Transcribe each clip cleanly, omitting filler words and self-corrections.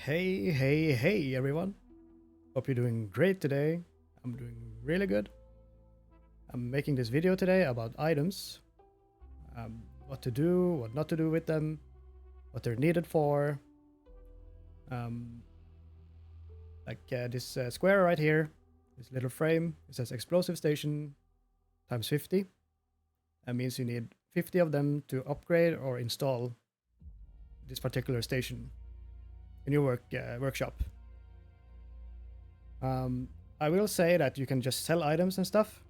Hey everyone. Hope you're doing great today. I'm doing really good. I'm making this video today about items, what to do, what not to do with them, what they're needed for. Um, this square right here, this little frame, it says explosive station times 50. That means you need 50 of them to upgrade or install this particular station in your workshop. I will say that you can just sell items and stuff,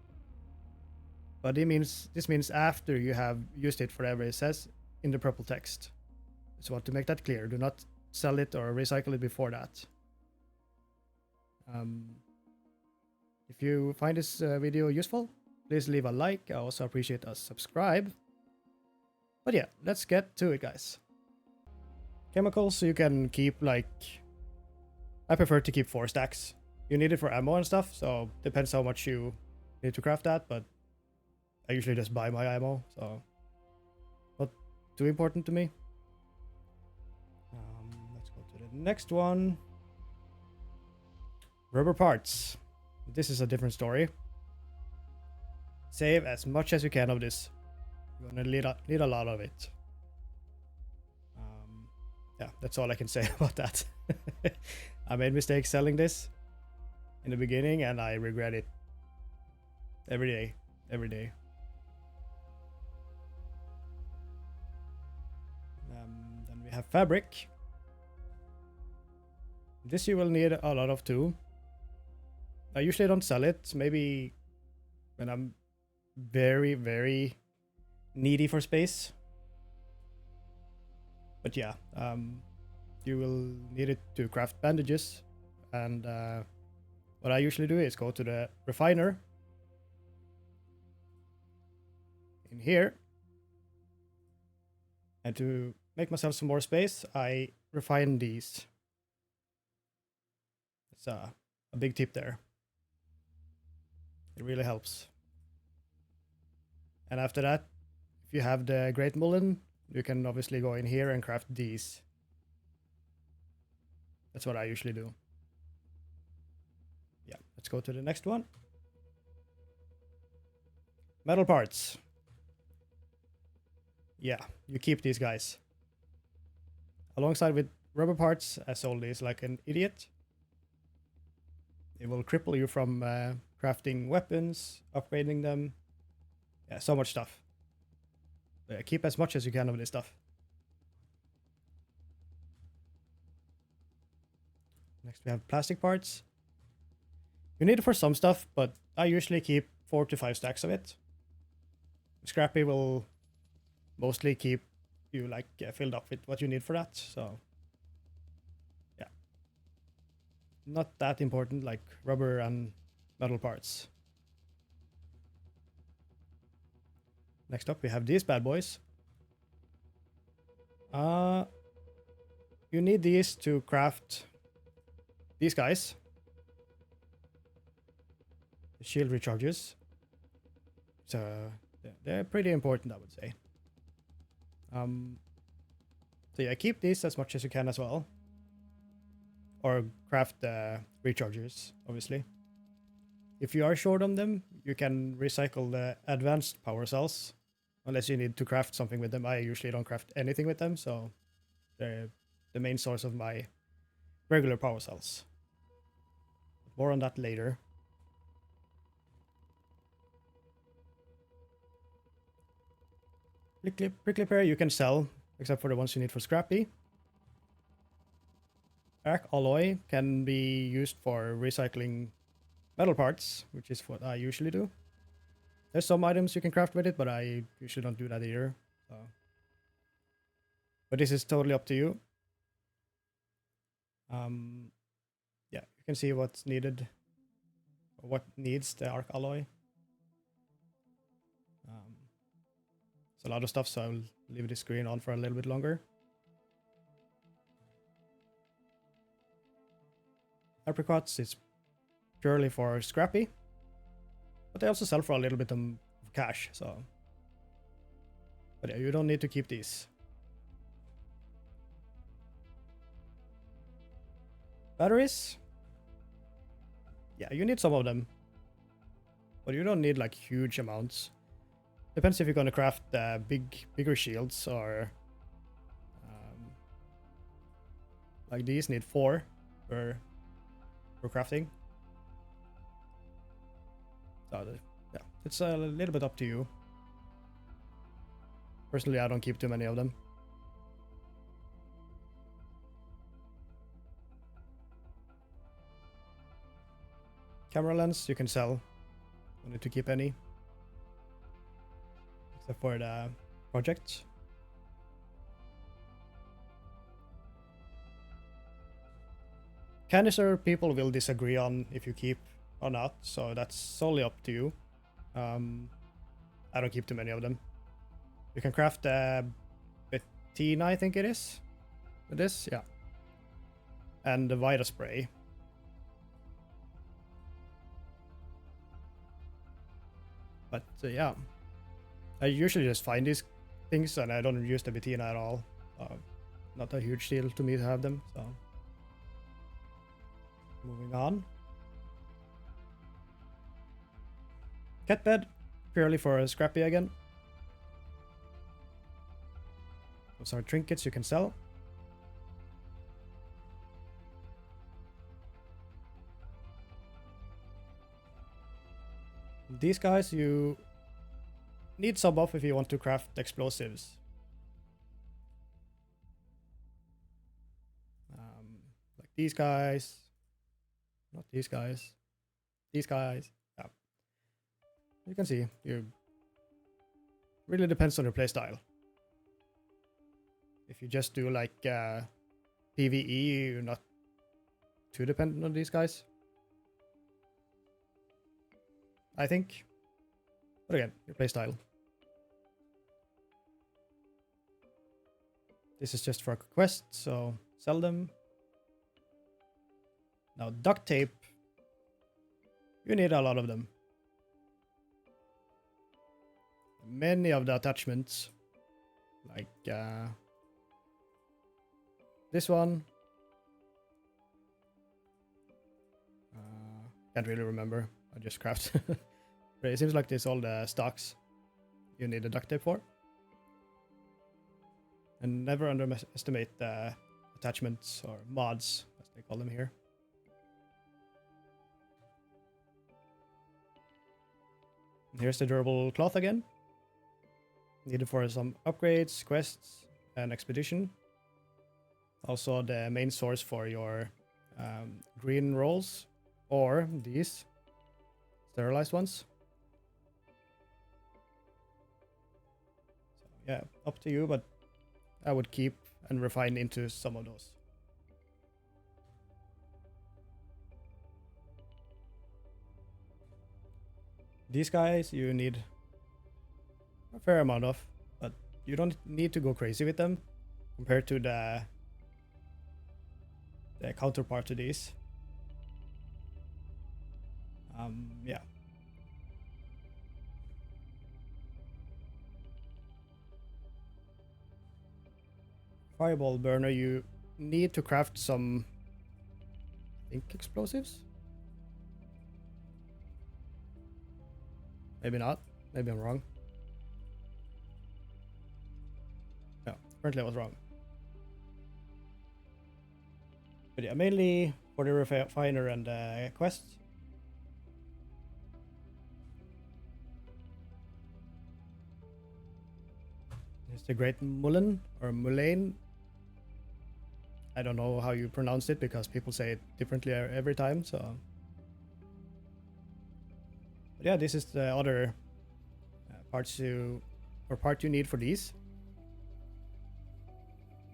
but this means after you have used it for whatever it says in the purple text. So I want to make that clear. Do not sell it or recycle it before that. If you find this video useful, please leave a like. I also appreciate a subscribe. But yeah, let's get to it, guys. Chemicals you can keep I prefer to keep 4 stacks. You need it for ammo and stuff, so depends how much you need to craft that, but I usually just buy my ammo, so not too important to me. Let's go to the next one. Rubber parts. This is a different story. Save as much as you can of this. You're gonna need a lot of it. Yeah, that's all I can say about that. I made mistakes selling this in the beginning, and I regret it every day. Then we have fabric. This you will need a lot of too. I usually don't sell it, maybe when I'm very needy for space. But yeah, you will need it to craft bandages, and what I usually do is go to the refiner in here, and to make myself some more space, I refine these. It's a big tip there. It really helps. And after that, if you have the Great Mullen, you can obviously go in here and craft these. That's what I usually do. Yeah, let's go to the next one. Metal parts. Yeah, you keep these guys. Alongside with rubber parts, I sold these like an idiot. It will cripple you from crafting weapons, upgrading them. Yeah, so much stuff. Keep as much as you can of this stuff. Next we have plastic parts. You need it for some stuff, but I usually keep 4 to 5 stacks of it. Scrappy will mostly keep you filled up with what you need for that, so yeah. Not that important like rubber and metal parts. Next up we have these bad boys. You need these to craft these guys. The shield recharges. So they're pretty important, I would say. So yeah, keep these as much as you can as well. Or craft the rechargers, obviously. If you are short on them, you can recycle the advanced power cells. Unless you need to craft something with them. I usually don't craft anything with them, so they're the main source of my regular power cells. More on that later. Prickly pear you can sell, except for the ones you need for Scrappy. Arc alloy can be used for recycling metal parts, which is what I usually do. There's some items you can craft with it, but I usually don't do that either. So. But this is totally up to you. Yeah, you can see what's needed, or what needs the arc alloy. It's a lot of stuff, so I'll leave this screen on for a little bit longer. Apricots is purely for Scrappy, but they also sell for a little bit of cash, so. But yeah, you don't need to keep these. Batteries. Yeah, you need some of them. But you don't need like huge amounts. Depends if you're gonna craft bigger shields or like these need 4 for crafting. So yeah, it's a little bit up to you. Personally, I don't keep too many of them. Camera lens you can sell. Don't need to keep any. Except for the project. Canister people will disagree on if you keep or not, so that's solely up to you. I don't keep too many of them. You can craft Bettina, I think it is. With this, yeah. And the Vita spray. But yeah, I usually just find these things and I don't use the Bettina at all. Not a huge deal to me to have them, so. Moving on. Cat bed, purely for Scrappy again. Those are trinkets you can sell. These guys you need some buff if you want to craft explosives. Like these guys. Not these guys. These guys. Yeah. You can see. You really depends on your playstyle. If you just do like PvE, you're not too dependent on these guys. I think. But again, your playstyle. This is just for a quest, so sell them. Now duct tape. You need a lot of them. Many of the attachments. Like this one. Can't really remember. I just crafted. But it seems like this all the stocks you need the duct tape for. And never underestimate the attachments or mods, as they call them here. Here's the durable cloth again. Needed for some upgrades, quests, and expedition. Also the main source for your green rolls or these sterilized ones. So yeah, up to you, but I would keep and refine into some of those. These guys you need a fair amount of, but you don't need to go crazy with them compared to the counterpart to these. Yeah. Fireball burner, you need to craft some, I think, explosives? Maybe not. Maybe I'm wrong. No, apparently I was wrong. But yeah, mainly for the refiner and quests. It's the Great Mullen or Mulane. I don't know how you pronounce it because people say it differently every time, so. But yeah, this is the other part you need for these.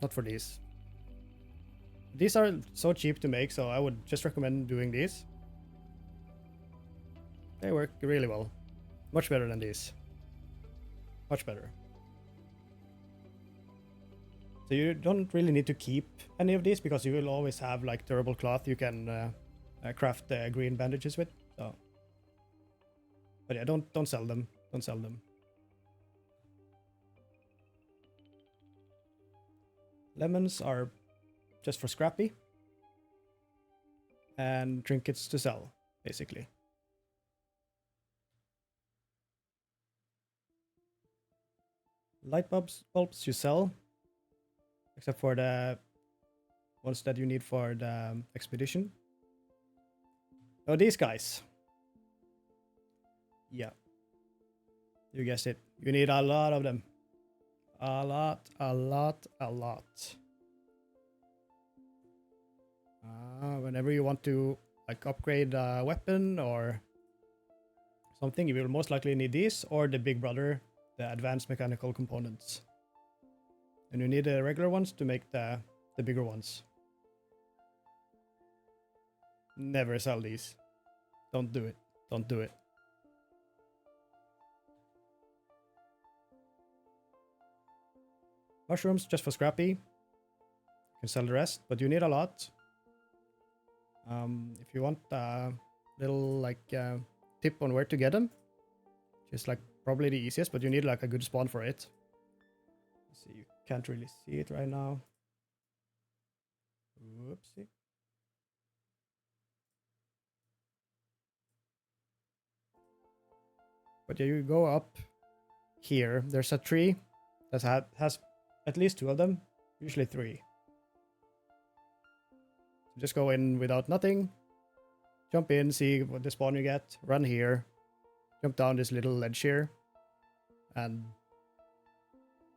Not for these. These are so cheap to make, so I would just recommend doing these. They work really well. Much better than these. Much better. So you don't really need to keep any of these because you will always have like durable cloth you can craft green bandages with. So, but yeah, don't sell them. Don't sell them. Lemons are just for Scrappy. and trinkets to sell, basically. Light bulbs you sell, except for the ones that you need for the expedition. Oh, these guys. Yeah. You guessed it. You need a lot of them. A lot, a lot, a lot. Whenever you want to like upgrade a weapon or something, you will most likely need these or the big brother, the advanced mechanical components. And you need the regular ones to make the bigger ones. Never sell these. Don't do it. Don't do it. Mushrooms just for Scrappy. You can sell the rest, but you need a lot. If you want a little like tip on where to get them, just like probably the easiest, but you need like a good spawn for it. Let's see, you can't really see it right now. Whoopsie. But yeah, you go up here. There's a tree that has at least 2 of them, usually 3. So just go in without nothing, jump in, see what the spawn you get, run here, jump down this little ledge here, and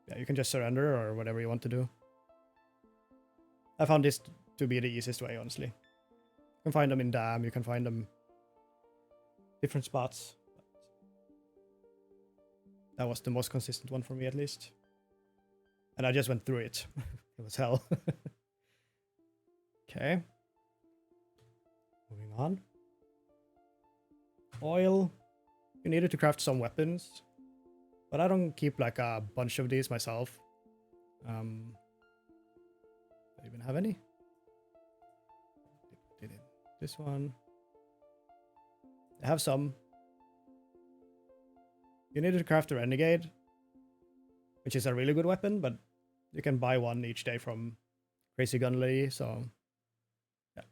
yeah, you can just surrender or whatever you want to do. I found this to be the easiest way, honestly. You can find them in dam, you can find them different spots. That was the most consistent one for me, at least. And I just went through it. It was hell. Okay. Moving on. Oil. You needed to craft some weapons. But I don't keep like a bunch of these myself. Do I even have any? Didn't. This one. I have some. You needed to craft a Renegade, which is a really good weapon, but you can buy one each day from Crazy Gun Lady, so yeah.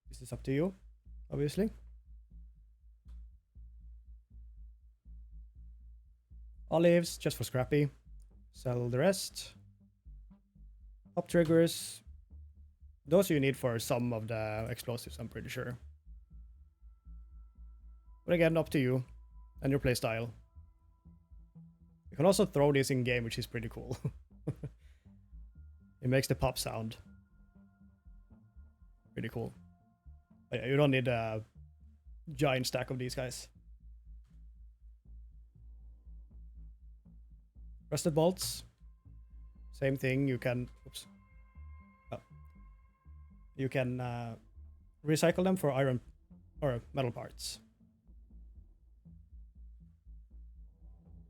This is up to you, obviously. Olives, just for Scrappy. Sell the rest. Hop triggers. Those you need for some of the explosives, I'm pretty sure. But again, up to you and your playstyle. You can also throw these in game, which is pretty cool. It makes the pop sound. Pretty cool. But yeah, you don't need a giant stack of these guys. Rusted bolts. Same thing, you can... Oops. Oh. You can recycle them for iron or metal parts.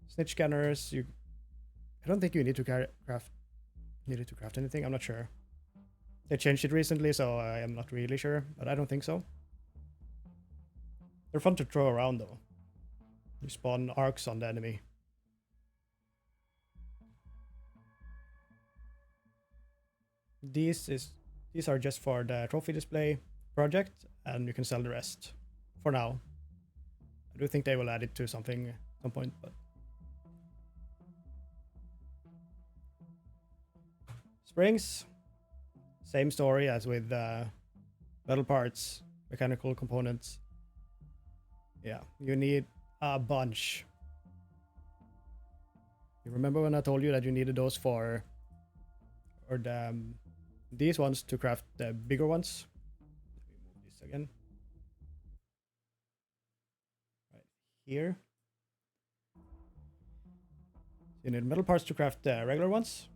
Snitch scanners, I don't think you need to craft anything, I'm not sure. They changed it recently, so I am not really sure, but I don't think so. They're fun to throw around though. You spawn arcs on the enemy. These are just for the trophy display project, and you can sell the rest for now. I do think they will add it to something at some point, but springs, same story as with metal parts, mechanical components. Yeah, you need a bunch. You remember when I told you that you needed those for, or these ones to craft the bigger ones? Let me move this again. Right here. You need metal parts to craft the regular ones.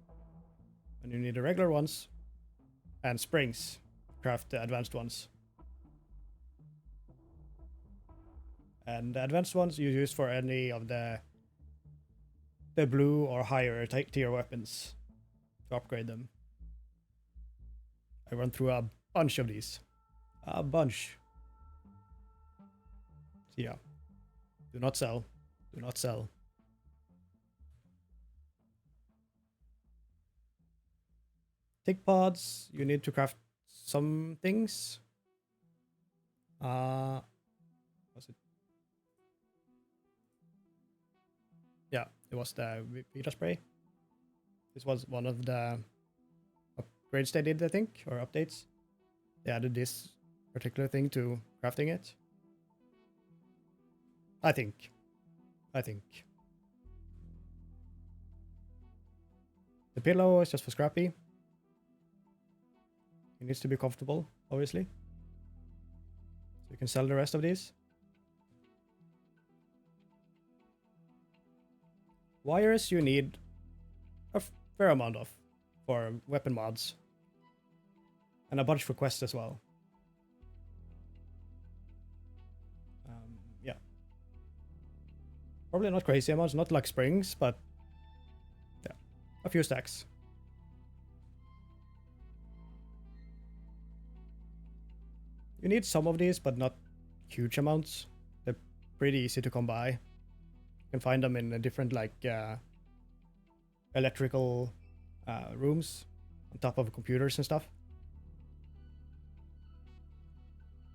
And you need the regular ones and springs to craft the advanced ones. And the advanced ones you use for any of the blue or higher tier weapons to upgrade them. I run through a bunch of these. A bunch. So yeah. Do not sell. Do not sell. Tick pods, you need to craft some things. Was it? Yeah, it was the Vita spray. This was one of the upgrades they did, I think, or updates. They added this particular thing to crafting it. I think. The pillow is just for Scrappy. It needs to be comfortable, obviously. So you can sell the rest of these. Wires you need a fair amount of for weapon mods. And a bunch for quests as well. Yeah. Probably not crazy amounts, not like springs, but yeah, a few stacks. You need some of these, but not huge amounts. They're pretty easy to come by. You can find them in different like electrical rooms on top of computers and stuff.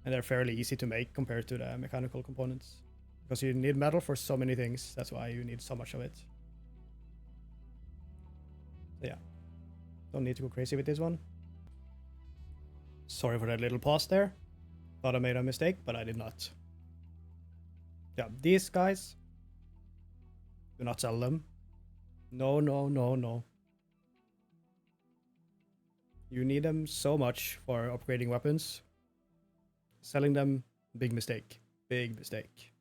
And they're fairly easy to make compared to the mechanical components. Because you need metal for so many things, that's why you need so much of it. So yeah, don't need to go crazy with this one. Sorry for that little pause there. Thought I made a mistake, but I did not. Yeah, these guys, do not sell them. No, no, no, no. You need them so much for upgrading weapons. Selling them, big mistake. Big mistake.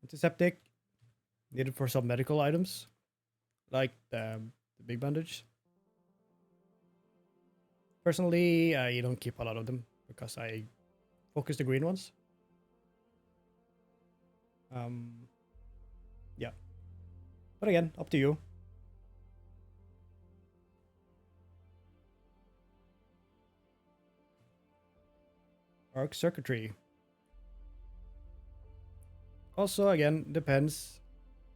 Antiseptic, needed for some medical items, like the big bandage. Personally, I don't keep a lot of them because I focus the green ones. Yeah. But again, up to you. Arc circuitry. Also, again, depends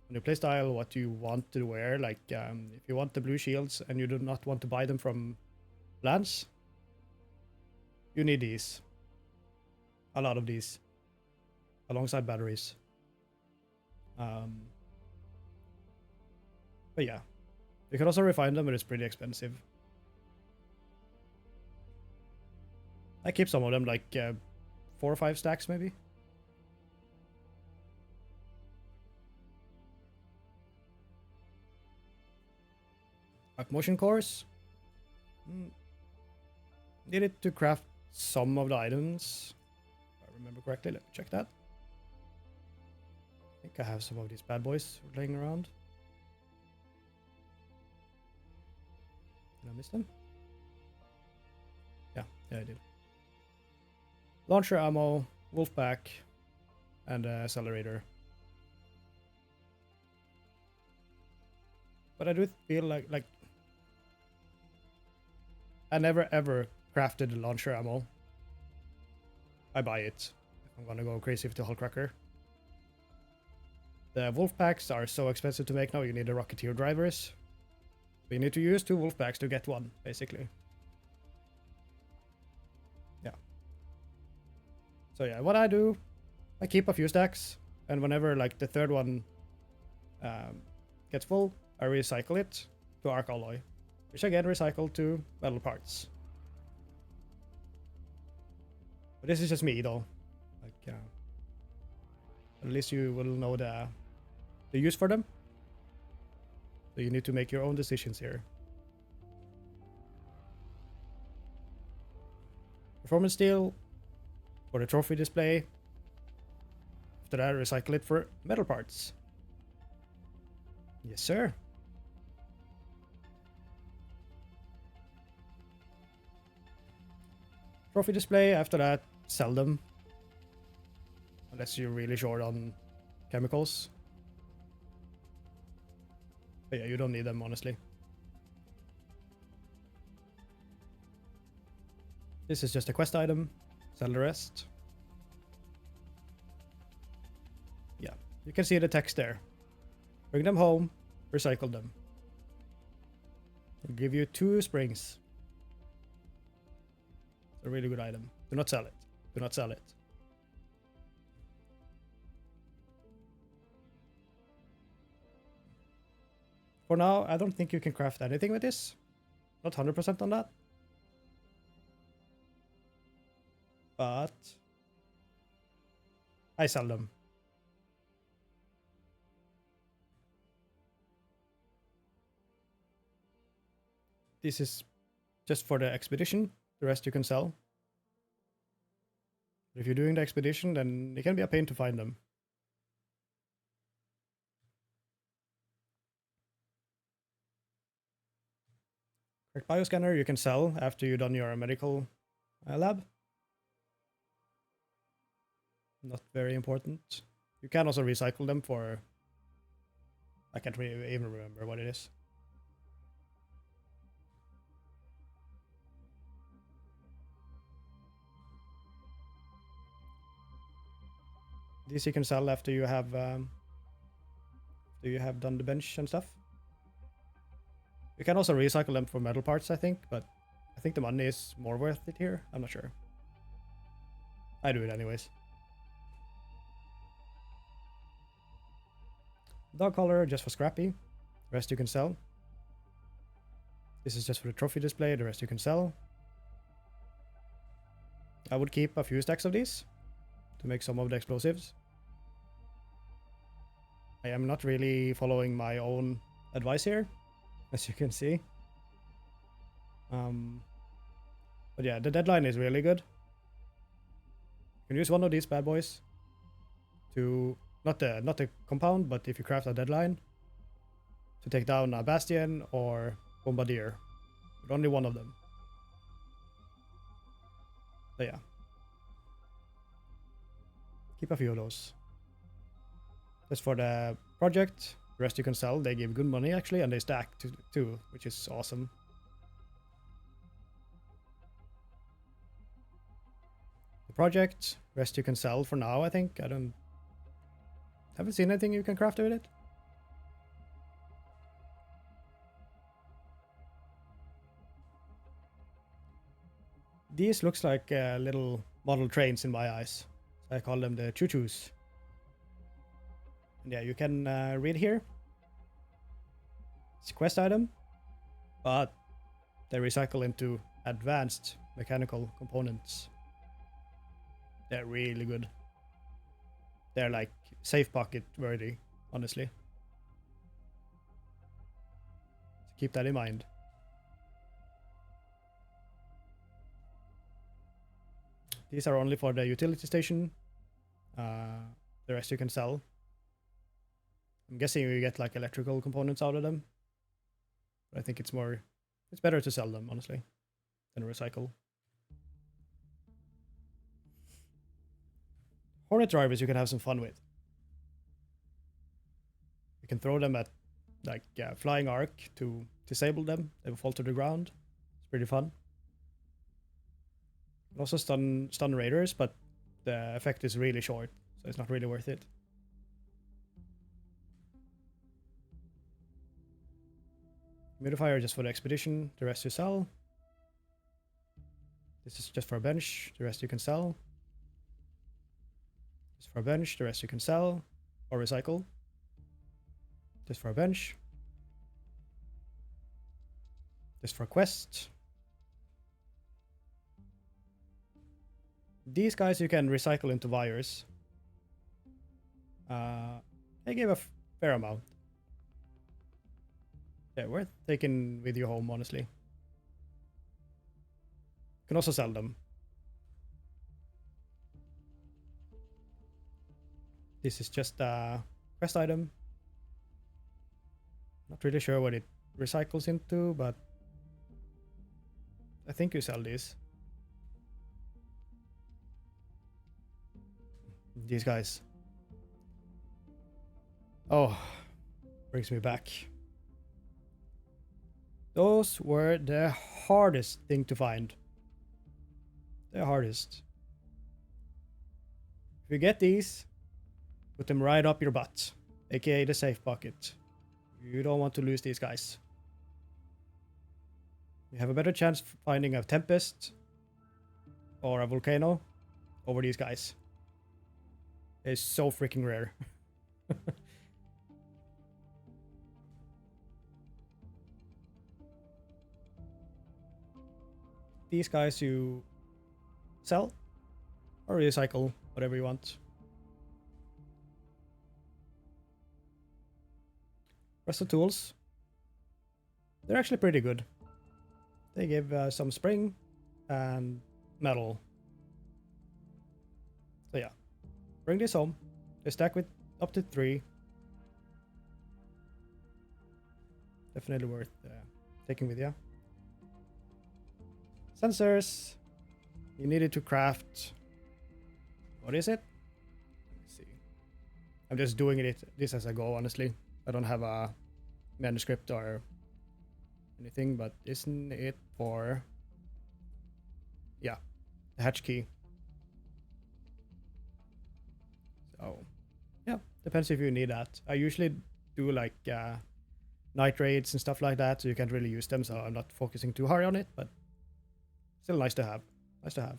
on your playstyle, what you want to wear. Like, if you want the blue shields and you do not want to buy them from Lance, you need these. A lot of these. Alongside batteries. But yeah. You can also refine them, but it's pretty expensive. I keep some of them, like 4 or 5 stacks maybe. Arc motion cores. Needed to craft some of the items. If I remember correctly, let me check that. I think I have some of these bad boys laying around. Did I miss them? Yeah, I did. Launcher ammo, Wolfpack, and accelerator. But I do feel like I never ever crafted the launcher ammo. I buy it if I'm gonna go crazy with the Hullcracker. The Wolfpacks are so expensive to make now, you need the Rocketeer drivers. But you need to use 2 Wolfpacks to get one, basically. Yeah. So yeah, what I do, I keep a few stacks, and whenever like the third one gets full, I recycle it to Arc Alloy, which again recycle to metal parts. But this is just me though. Like, at least you will know the use for them. So you need to make your own decisions here. Performance steel for the trophy display. After that, recycle it for metal parts. Yes, sir. Trophy display, after that, sell them. Unless you're really short on chemicals. But yeah, you don't need them, honestly. This is just a quest item. Sell the rest. Yeah, you can see the text there. Bring them home, recycle them. I'll give you 2 springs. It's a really good item. Do not sell it. Do not sell it. For now, I don't think you can craft anything with this. Not 100% on that. But I sell them. This is just for the expedition. The rest you can sell. If you're doing the expedition, then it can be a pain to find them. Correct bioscanner you can sell after you've done your medical lab. Not very important. You can also recycle them for... I can't really even remember what it is. These you can sell after you have done the bench and stuff. You can also recycle them for metal parts, I think, but I think the money is more worth it here. I'm not sure. I do it anyways. Dog collar just for scrappy. The rest you can sell. This is just for the trophy display. The rest you can sell. I would keep a few stacks of these to make some of the explosives. I am not really following my own advice here, as you can see. But yeah, the deadline is really good. You can use one of these bad boys to not the compound, but if you craft a deadline to take down a bastion or bombardier, with only one of them. So yeah, keep a few of those. Just for the project, the rest you can sell. They give good money actually, and they stack too, which is awesome. The project, rest you can sell for now, I think. Haven't seen anything you can craft with it. These looks like little model trains in my eyes. So I call them the choo-choos. And yeah, you can read here. It's a quest item, but they recycle into advanced mechanical components. They're really good. They're like safe pocket worthy, honestly. So keep that in mind. These are only for the utility station. The rest you can sell. I'm guessing you get like electrical components out of them. But I think it's better to sell them, honestly, than recycle. Hornet drivers you can have some fun with. You can throw them at like flying arc to disable them. They will fall to the ground. It's pretty fun. You can also stun raiders, but the effect is really short, so it's not really worth it. Humidifier just for the expedition, the rest you sell. This is just for a bench, the rest you can sell. Just for a bench, the rest you can sell or recycle. Just for a bench. Just for a quest. These guys you can recycle into wires. They give a fair amount. Yeah, worth taking with you home, honestly. You can also sell them. This is just a quest item. Not really sure what it recycles into, but I think you sell these. These guys. Oh, brings me back. Those were the hardest thing to find. The hardest. If you get these, put them right up your butt, aka the safe pocket. You don't want to lose these guys. You have a better chance finding a Tempest or a volcano over these guys. It's so freaking rare. These guys you sell or recycle, whatever you want. Rest of the tools, they're actually pretty good. They give some spring and metal. So yeah, bring this home. They stack with up to 3. Definitely worth taking with you. Sensors. You needed to craft. What is it? Let's see. I'm just doing this as I go, honestly. I don't have a manuscript or anything, but isn't it for... Yeah, the hatch key. So, yeah, depends if you need that. I usually do like night raids and stuff like that, so you can't really use them, so I'm not focusing too hard on it, but still nice to have. Nice to have.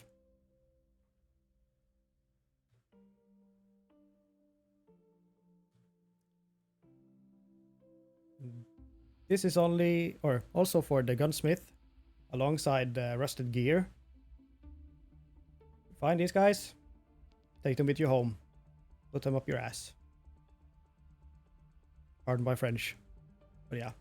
This is only, or also for the gunsmith, alongside the rusted gear. Find these guys, take them with you home, put them up your ass. Pardon my French, but yeah.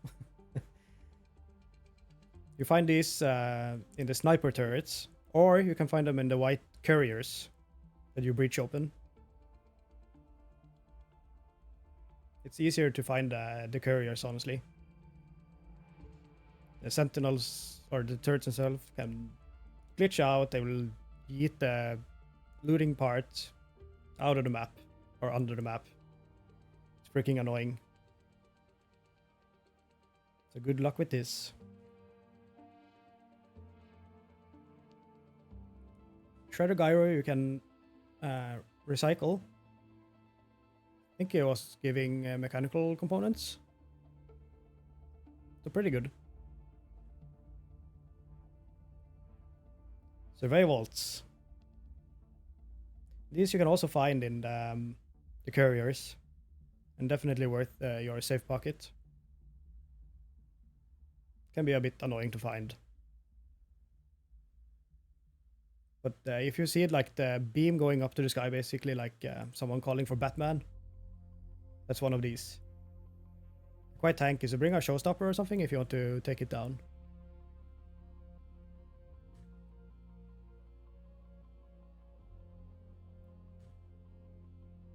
You find these in the sniper turrets, or you can find them in the white couriers that you breach open. It's easier to find the couriers, honestly. The sentinels or the turrets themselves can glitch out. They will eat the looting part out of the map or under the map. It's freaking annoying. So good luck with this. Shredder Gyro you can recycle. I think it was giving mechanical components. So pretty good. Survey vaults. These you can also find in the couriers, and definitely worth your safe pocket. Can be a bit annoying to find. But if you see it like the beam going up to the sky, basically like someone calling for Batman, that's one of these. Quite tanky, so bring a showstopper or something if you want to take it down.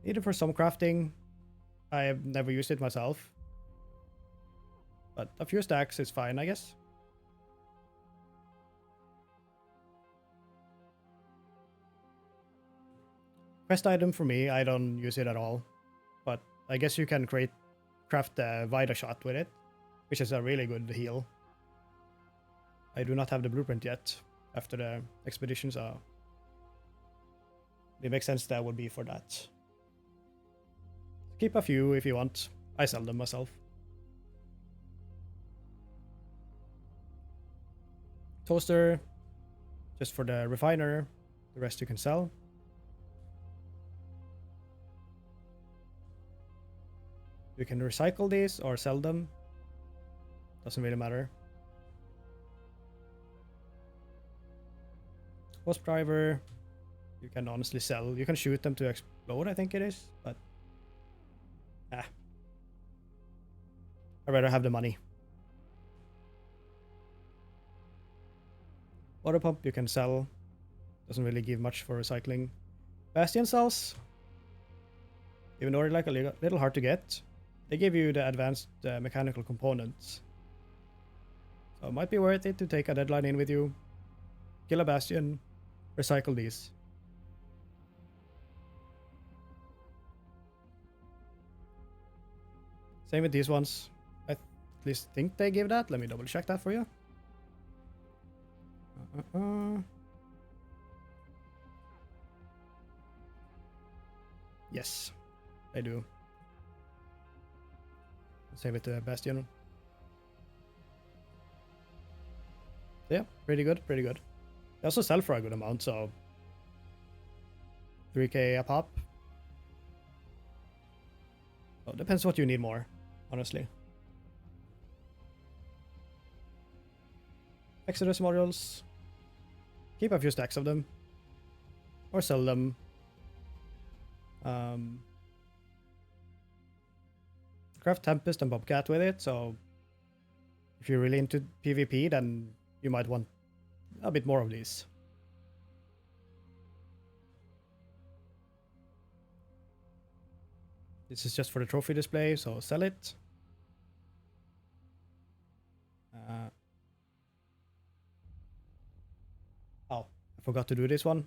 Either for some crafting, I have never used it myself. But a few stacks is fine, I guess. Quest item for me, I don't use it at all. But I guess you can craft the Vida shot with it, which is a really good heal. I do not have the blueprint yet after the expedition, so it makes sense that would be for that. Keep a few if you want. I sell them myself. Toaster, just for the refiner. The rest you can sell. You can recycle these or sell them. Doesn't really matter. Wasp driver, you can honestly sell. You can shoot them to explode, I think it is, but I'd rather have the money. Water pump you can sell. Doesn't really give much for recycling. Bastion cells, even though they're like a little hard to get, they give you the advanced mechanical components. So it might be worth it to take a deadline in with you, kill a bastion, recycle these. Same with these ones. I at least think they give that. Let me double check that for you. Yes, they do. Save it to Bastion. Yeah, pretty good, pretty good. They also sell for a good amount, so 3k a pop. So depends what you need more, honestly. Exodus modules. Keep a few stacks of them. Or sell them. Craft Tempest and Bobcat with it, so if you're really into PvP, then you might want a bit more of these. This is just for the trophy display, so sell it. Oh, I forgot to do this one.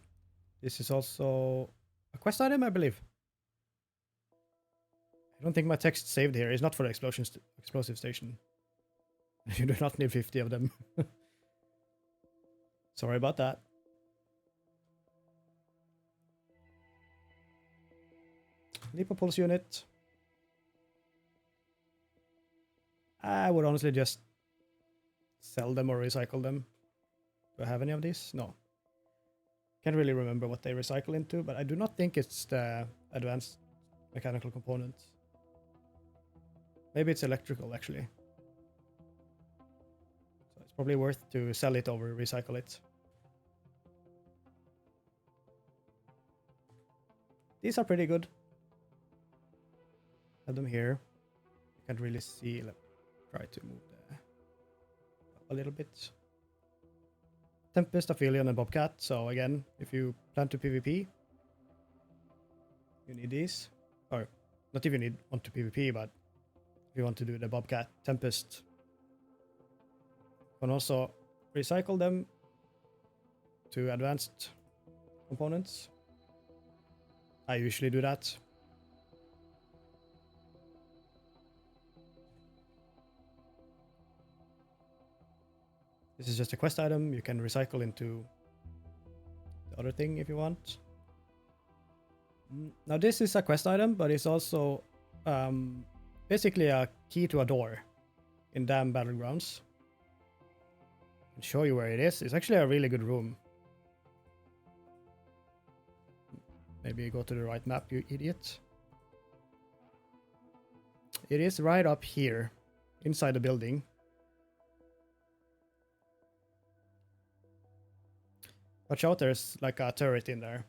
This is also a quest item, I believe. I don't think my text saved here. It's not for the explosive station. You do not need 50 of them. Sorry about that. Leap Pulse unit. I would honestly just sell them or recycle them. Do I have any of these? No. Can't really remember what they recycle into, but I do not think it's the advanced mechanical components. Maybe it's electrical, actually. So it's probably worth to sell it over recycle it. These are pretty good. Have them here. You can't really see. Let me try to move up a little bit. Tempest, Aphelion, and Bobcat. So again, if you plan to PvP, you need these. Or not if you want to PvP, but if you want to do the Bobcat, Tempest, you can also recycle them to advanced components. I usually do that. This is just a quest item. You can recycle into the other thing if you want. Now this is a quest item, but it's also basically a key to a door in Dam Battlegrounds. I can show you where it is. It's actually a really good room. Maybe go to the right map, you idiot. It is right up here, inside the building. Watch out, there's like a turret in there.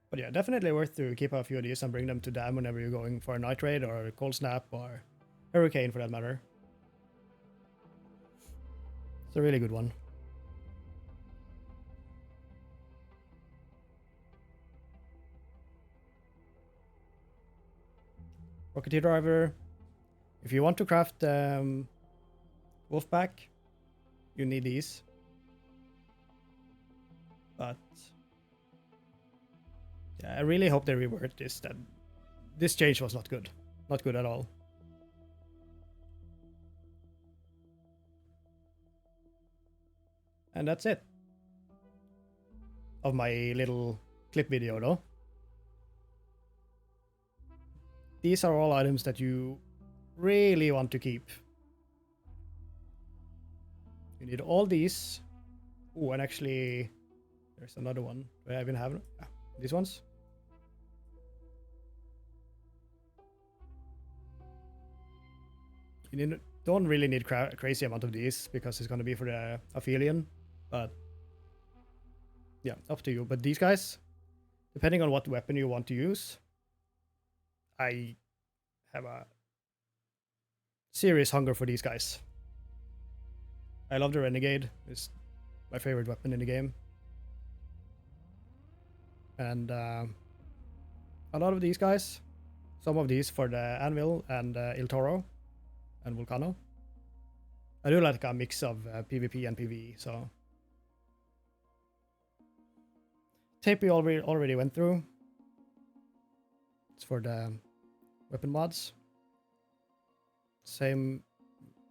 But yeah, definitely worth to keep a few of these and bring them to Dam whenever you're going for a night raid or a cold snap or hurricane for that matter. It's a really good one. Rocketeer driver. If you want to craft Wolfpack, you need these. But yeah, I really hope they revert this. That this change was not good. Not good at all. And that's it. Of my little clip video though. These are all items that you really want to keep. You need all these. Oh, and actually, there's another one. Do I even have these ones? You don't really need a crazy amount of these because it's going to be for the Aphelion. But yeah, up to you. But these guys, depending on what weapon you want to use, I have a serious hunger for these guys. I love the Renegade. It's my favorite weapon in the game. And a lot of these guys. Some of these for the Anvil and Il Toro and Volcano. I do like a mix of PvP and PvE, so... Tape we already went through. It's for the weapon mods. Same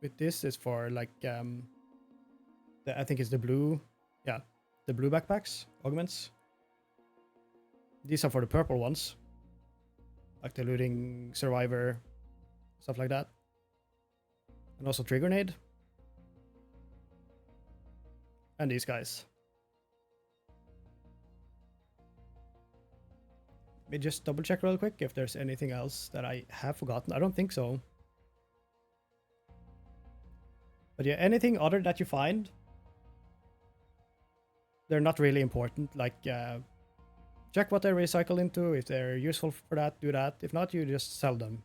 with this is for like I think it's the blue, yeah, the blue backpacks, augments. These are for the purple ones, like the looting survivor, stuff like that. And also trigger grenade. And these guys. me just double check real quick if there's anything else that I have forgotten. I don't think so. But yeah, anything other that you find, they're not really important. Like, check what they recycle into. If they're useful for that, do that. If not, you just sell them.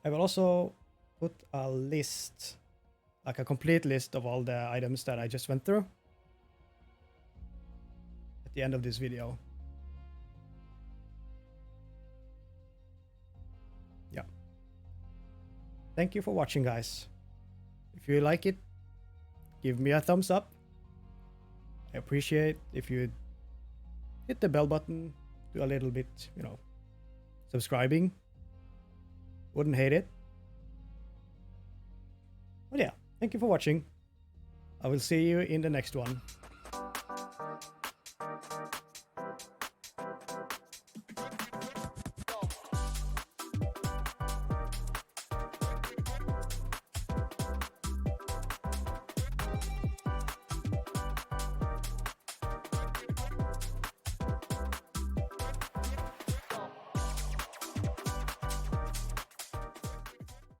I will also put a list, like a complete list of all the items that I just went through at the end of this video. Yeah. Thank you for watching, guys. If you like it, give me a thumbs up. I appreciate if you hit the bell button, do a little bit, you know, subscribing. Wouldn't hate it. But yeah, thank you for watching. I will see you in the next one.